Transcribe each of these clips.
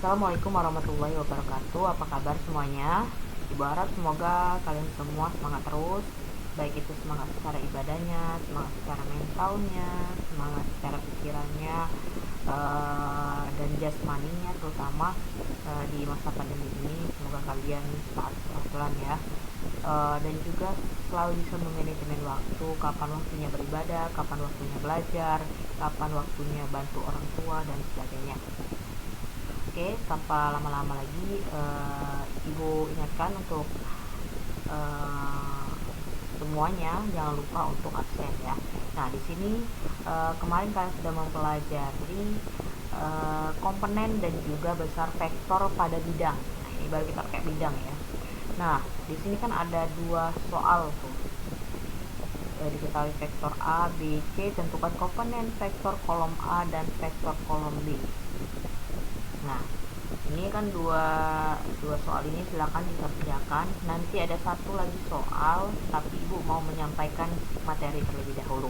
Assalamualaikum warahmatullahi wabarakatuh. Apa kabar semuanya? Ibu harap semoga kalian semua semangat terus, baik itu semangat secara ibadahnya, semangat secara mentalnya, semangat secara pikirannya, dan jasmaninya, terutama di masa pandemi ini. Semoga kalian taat aturan ya. Dan juga selalu bisa memanajemen waktu, kapan waktunya beribadah, kapan waktunya belajar, kapan waktunya bantu orang tua, dan sebagainya. Oke, tanpa lama-lama lagi, Ibu ingatkan untuk uh, semuanya jangan lupa untuk absen ya. Nah, di sini kemarin kalian sudah mempelajari komponen dan juga besar vektor pada bidang. Nah, ini baru kita pakai bidang ya. Nah, di sini kan ada dua soal tuh. Diketahui vektor A, B, C, tentukan komponen vektor kolom A dan vektor kolom B. Nah, ini kan dua soal ini silakan dikerjakan. Nanti ada satu lagi soal, tapi Ibu mau menyampaikan materi terlebih dahulu.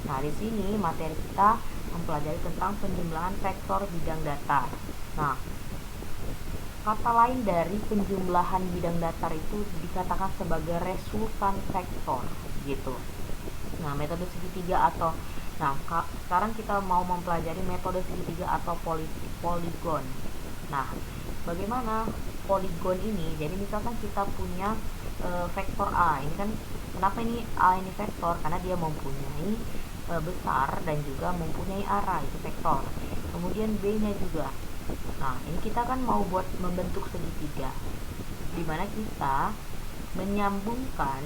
Nah, di sini materi kita mempelajari tentang penjumlahan vektor bidang datar. Nah, kata lain dari penjumlahan bidang datar itu dikatakan sebagai resultan vektor, gitu. Nah, metode segitiga atau sekarang kita mau mempelajari metode segitiga atau poligon. Nah, bagaimana poligon ini? Jadi misalkan kita punya vektor A, ini kan kenapa ini A ini vektor? Karena dia mempunyai besar dan juga mempunyai arah, itu vektor. Kemudian B-nya juga. Nah, ini kita kan mau buat membentuk segitiga, dimana kita menyambungkan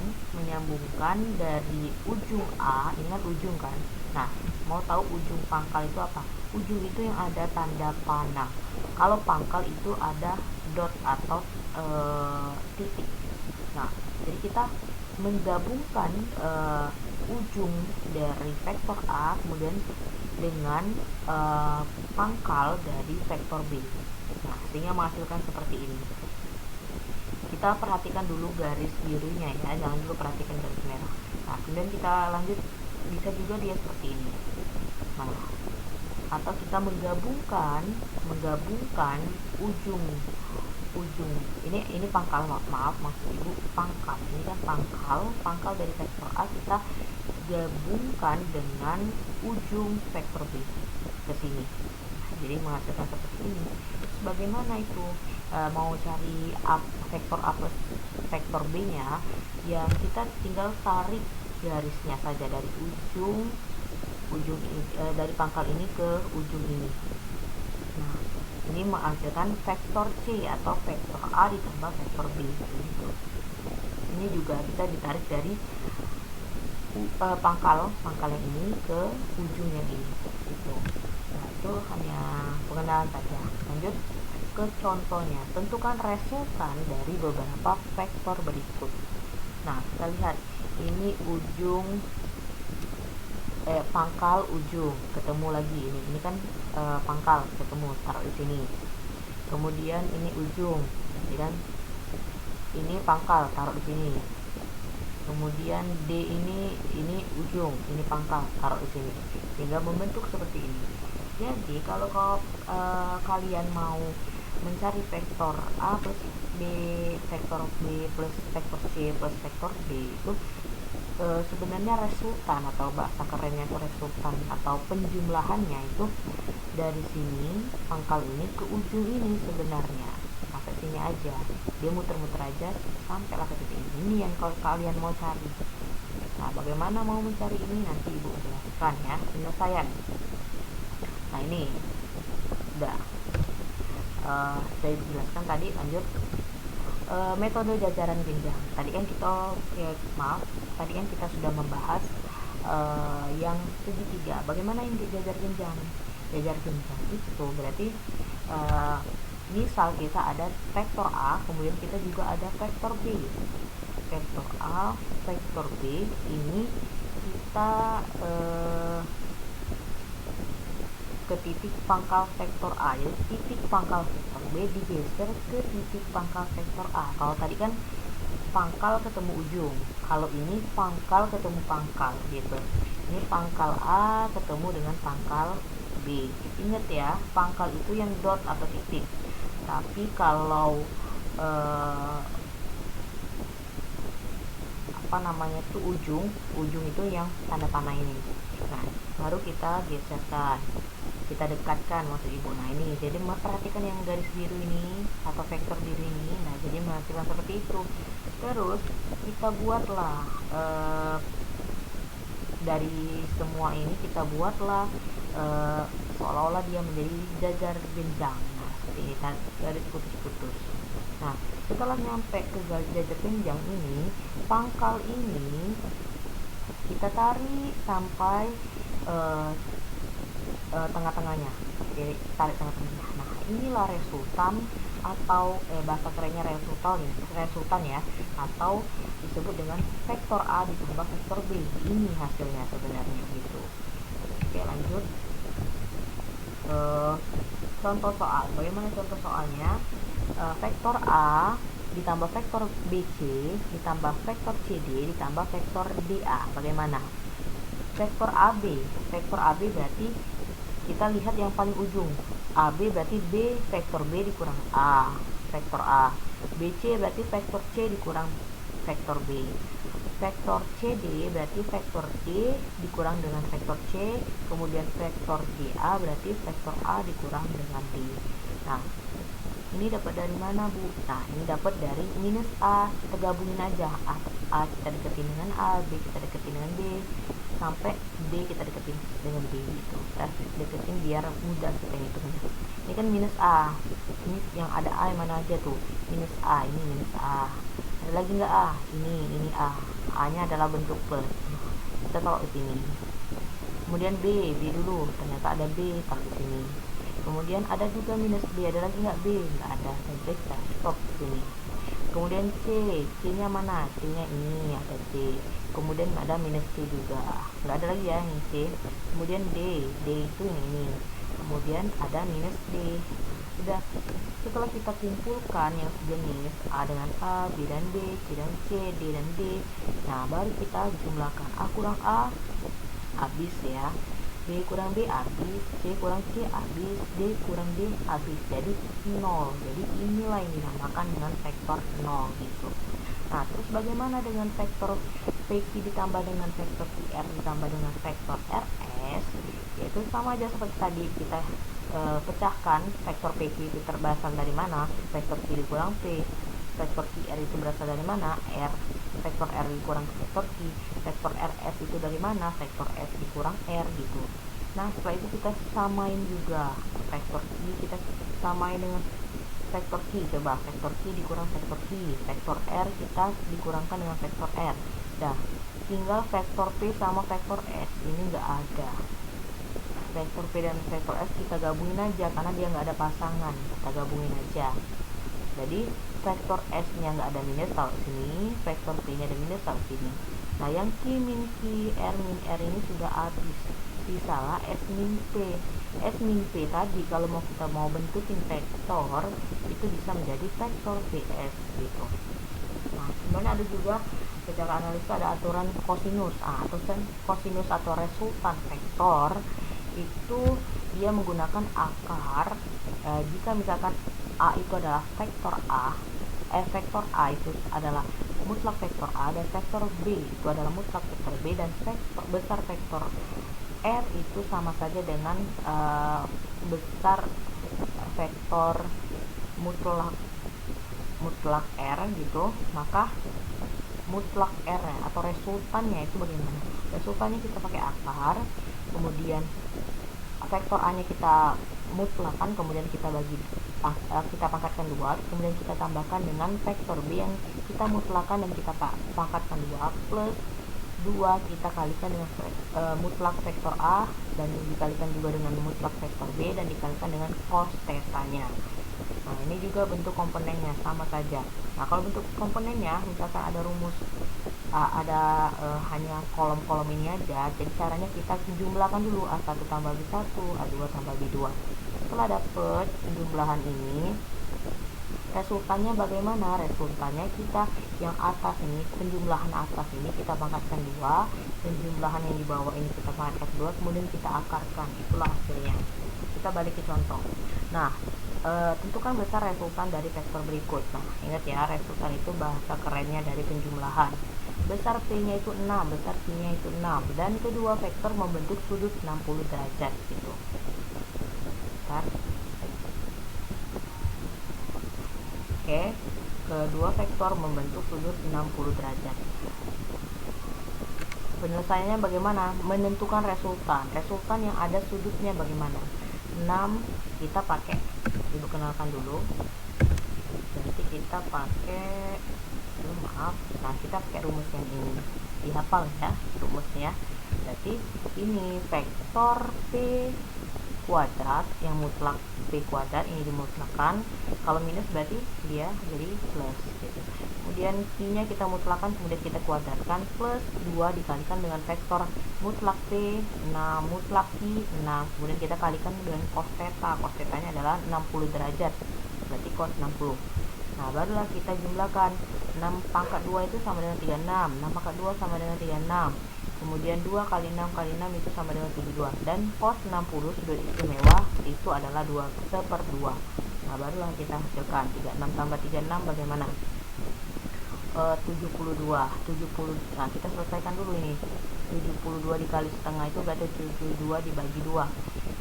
dari ujung A, ini kan ujung kan. Nah, mau tahu ujung pangkal itu apa? Ujung itu yang ada tanda panah. Kalau pangkal itu ada dot atau titik. Nah, jadi kita menggabungkan ujung dari vektor A kemudian dengan pangkal dari vektor B. Nah, sehingga menghasilkan seperti ini. Kita perhatikan dulu garis birunya ya, jangan dulu perhatikan garis merah. Nah, kemudian kita lanjut, bisa juga dia seperti ini. Nah, atau kita menggabungkan ujung ini pangkal, maaf maksud Ibu pangkal, ini kan pangkal dari vektor A kita gabungkan dengan ujung vektor B ke sini. Jadi menghasilkan seperti ini. Terus bagaimana itu mau cari vektor A plus vektor B nya, ya kita tinggal tarik garisnya saja dari ujung dari pangkal ini ke ujung ini. Nah, ini menghasilkan vektor C atau vektor A ditambah vektor B gitu. Ini juga bisa ditarik dari pangkal yang ini ke ujung yang ini gitu. Nah, itu hanya pengenalan saja. Lanjut ke contohnya. Tentukan resultan dari beberapa vektor berikut. Nah, kita lihat ini ujung pangkal ujung ketemu lagi, ini kan pangkal ketemu, taruh di sini. Kemudian ini ujung, ya kan, ini pangkal taruh di sini. Kemudian D ini ujung, ini pangkal taruh di sini, sehingga membentuk seperti ini. Jadi kalau kalian mau mencari vektor A plus B, vektor B plus vektor C plus vektor D itu sebenarnya resultan atau bahasa kerennya itu resultan atau penjumlahannya itu dari sini pangkal ini ke ujung ini sebenarnya, sampai sini aja, dia muter-muter aja sampailah ke titik ini yang kalau kalian mau cari. Nah, bagaimana mau mencari ini nanti Ibu jelaskan ya penyelesaian. Nah, ini udah saya jelaskan tadi. Lanjut metode jajaran jenjang. Tadi kan kita sudah membahas yang segitiga. Bagaimana yang jajar jenjang? Jajar jenjang itu berarti misal kita ada vektor A, kemudian kita juga ada vektor B. Vektor A, vektor B ini kita ke titik pangkal vektor A, ya, titik pangkal vektor B digeser ke titik pangkal vektor A. Kalau tadi kan pangkal ketemu ujung, kalau ini pangkal ketemu pangkal gitu. Ini pangkal A ketemu dengan pangkal B. Ingat ya, pangkal itu yang dot atau titik. Tapi kalau apa namanya tuh ujung itu yang tanda panah ini. Nah, baru kita geserkan, kita dekatkan maksud ibu. Nah ini, jadi perhatikan yang garis biru ini atau vektor biru ini. Nah jadi menghasilkan seperti itu. Terus kita buatlah dari semua ini kita buatlah seolah-olah dia menjadi jajar jenjang. Nah seperti ini, garis putus-putus. Nah setelah nyampe ke garis jajar jenjang ini, pangkal ini kita tarik sampai tengah-tengahnya. Jadi tarik tengah-tengahnya. Nah inilah resultan atau bahasa kerennya resultan ya, atau disebut dengan vektor A ditambah vektor B. Ini hasilnya sebenarnya gitu. Oke lanjut. Contoh soal. Bagaimana contoh soalnya? Vektor A ditambah vektor BC ditambah vektor CD ditambah vektor DA. Bagaimana? Vektor AB berarti kita lihat yang paling ujung. AB berarti B vektor B dikurang A vektor A. BC berarti vektor C dikurang vektor B. Vektor CD berarti vektor D dikurang dengan vektor C. Kemudian vektor DA berarti vektor A dikurang dengan D. Nah ini dapat dari mana Bu? Nah ini dapat dari minus A. Kita gabungin aja. A kita deketin dengan A, B kita deketin dengan B, sampai D kita deketin dengan B gitu. Kita deketin biar mudah kita hitungnya. Ini kan minus A. Ini yang ada A yang mana aja tuh? Minus A, ini minus A. Ada lagi nggak A? Ini A. A nya adalah bentuk plus. Kita taruh di sini. Kemudian B dulu. Ternyata ada B, taruh di sini. Kemudian ada juga minus B, ada lagi nggak B? Nggak ada, jadi kita stop di sini. Kemudian C nya mana? C nya ini, ada C. Kemudian ada minus C juga, nggak ada lagi ya ini C. Kemudian D itu yang ini. Kemudian ada minus D. Sudah. Setelah kita kumpulkan yang sejenis A dengan A, B dan B, C dan C, D dan D, nah baru kita jumlahkan. A kurang A habis ya, B kurang B habis, C kurang C habis, D kurang D habis, jadi 0. Jadi inilah yang dinamakan dengan vektor 0 gitu. Nah terus bagaimana dengan vektor PQ ditambah dengan vektor QR ditambah dengan vektor RS? Yaitu sama aja seperti tadi, kita pecahkan. Vektor PQ itu berasal dari mana? Vektor Q dikurang P. Vektor QR itu berasal dari mana? R. Vektor R dikurang vektor Q. Vektor RS itu dari mana? Vektor S dikurang R gitu. Nah setelah itu kita samain juga vektor Q, kita samain dengan vektor Q. Coba vektor Q dikurang vektor Q. Vektor R kita dikurangkan dengan vektor R. Dah, tinggal vektor P sama vektor S. Ini nggak ada. Vektor P dan vektor S kita gabungin aja karena dia nggak ada pasangan. Kita gabungin aja. Jadi vektor S nya nggak ada minus, taruh sini. Vektor P nya ada minus, taruh sini. Nah yang Q min Q, R min R ini sudah habis. Sisalah S min P. S min P tadi kalau kita mau bentukin vektor itu bisa menjadi vektor PS gitu. Nah sebenarnya ada juga secara analisa ada aturan kosinus. Atau kosinus atau resultan vektor itu dia menggunakan akar jika misalkan A itu adalah vektor A, vektor A itu adalah mutlak vektor A, dan vektor B itu adalah mutlak vektor B, dan vektor besar vektor R itu sama saja dengan besar vektor mutlak R gitu. Maka mutlak R atau resultannya itu bagaimana? Resultannya kita pakai akar, kemudian vektor A nya kita mutlakan, kemudian kita kita pangkatkan 2, kemudian kita tambahkan dengan vektor B yang kita mutlakan dan kita pangkatkan 2, plus 2 kita kalikan dengan mutlak vektor A, dan dikalikan juga dengan mutlak vektor B, dan dikalikan dengan cos theta-nya. Nah ini juga bentuk komponennya sama saja. Nah kalau bentuk komponennya misalkan ada rumus hanya kolom-kolom ini aja, jadi caranya kita jumlahkan dulu A1 tambah B1, A2 tambah B2. Setelah dapat jumlahan ini, resultannya bagaimana? Resultannya kita yang atas ini, penjumlahan atas ini kita pangkatkan 2, penjumlahan yang di bawah ini kita pangkatkan 2, kemudian kita akarkan. Itulah hasilnya. Kita balik ke contoh. Nah, tentukan besar resultan dari vektor berikut. Nah, ingat ya, resultan itu bahasa kerennya dari penjumlahan. Besar P-nya itu 6, besar Q-nya itu 6, dan kedua vektor membentuk sudut 60 derajat gitu. Bentar. Oke, kedua vektor membentuk sudut 60 derajat. Penyelesaiannya bagaimana? Menentukan resultan. Resultan yang ada sudutnya bagaimana? 6 kita pakai, ibu kenalkan dulu. Berarti kita pakai, maaf, nah kita pakai rumus yang ini. Dihafal ya rumusnya. Berarti ini vektor P kuadrat yang mutlak, P kuadrat ini dimutlakkan. Kalau minus berarti dia jadi plus gitu. Kemudian Q-nya kita mutlakkan, kemudian kita kuadratkan, plus 2 dikalikan dengan vektor mutlak P 6, mutlak Q 6, kemudian kita kalikan dengan cos theta. Cos theta-nya adalah 60 derajat, berarti cos 60. Nah, barulah kita jumlahkan. 6 pangkat 2 itu sama dengan 36, 6 pangkat 2 sama dengan 36, kemudian 2 kali 6 kali 6 itu sama dengan 72, dan cos 60 sudut istimewa itu adalah 2/2. Nah, barulah kita hasilkan 36 tambah 36 bagaimana? 72. Nah, kita selesaikan dulu ini. 72 dikali setengah itu berarti 72 dibagi 2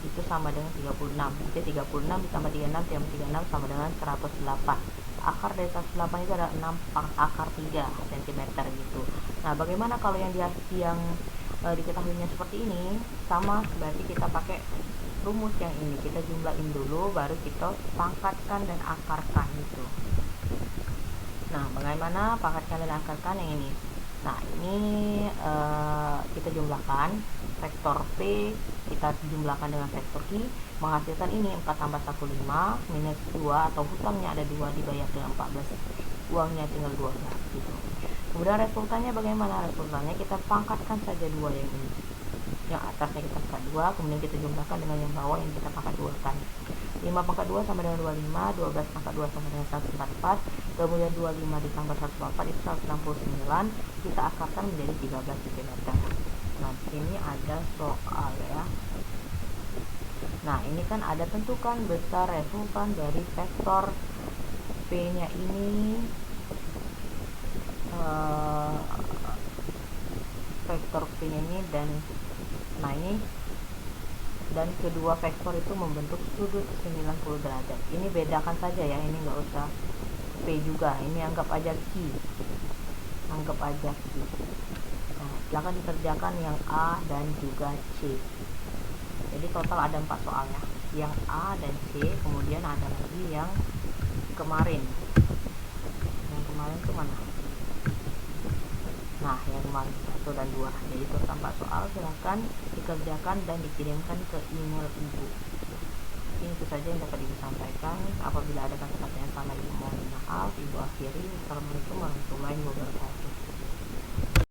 itu sama dengan 36. Jadi 36 ditambah 36 tambah 36 sama dengan 108. Akar dari 108 itu adalah 6 akar 3 cm gitu. Nah, bagaimana kalau yang diketahuinya seperti ini? Sama, berarti kita pakai rumus yang ini. Kita jumlahin dulu, baru kita pangkatkan dan akarkan gitu. Nah, bagaimana pangkatkan dan akarkan yang ini? Nah, ini kita jumlahkan vektor P, kita jumlahkan dengan vektor Q, menghasilkan ini 4 tambah 1 5, minus 2 atau hutangnya ada 2 dibayar dengan 14, uangnya tinggal 12 gitu. Kemudian resultannya bagaimana? Resultannya kita pangkatkan saja 2 yang ini. Yang atasnya kita pangkat 2, kemudian kita jumlahkan dengan yang bawah yang kita pangkat 2 kan. 5 pangkat 2 sama dengan 25, 12 pangkat 2 sama dengan 144, kemudian 25 ditambah 144 itu 169, kita akarkan menjadi 13 cm. Nah, ini ada soal ya. Nah, ini kan ada tentukan besar resultan dari vektor P-nya ini, vektor P-nya ini, dan nah ini, dan kedua vektor itu membentuk sudut 90 derajat. Ini bedakan saja ya, ini nggak usah P juga, ini anggap aja Q, anggap aja Q. Nah, silahkan dikerjakan yang A dan juga C. Jadi total ada 4 soal ya, yang A dan C, kemudian ada lagi yang kemarin itu mana? Nah, yang kemarin 1 dan 2. Jadi total 4 soal, silahkan dikerjakan dan dikirimkan ke email ibu. Ini itu saja yang dapat ibu sampaikan. Apabila ada kata-kata yang salah, ibu mohon maaf. Ibu akhiri. Assalamualaikum warahmatullahi wabarakatuh.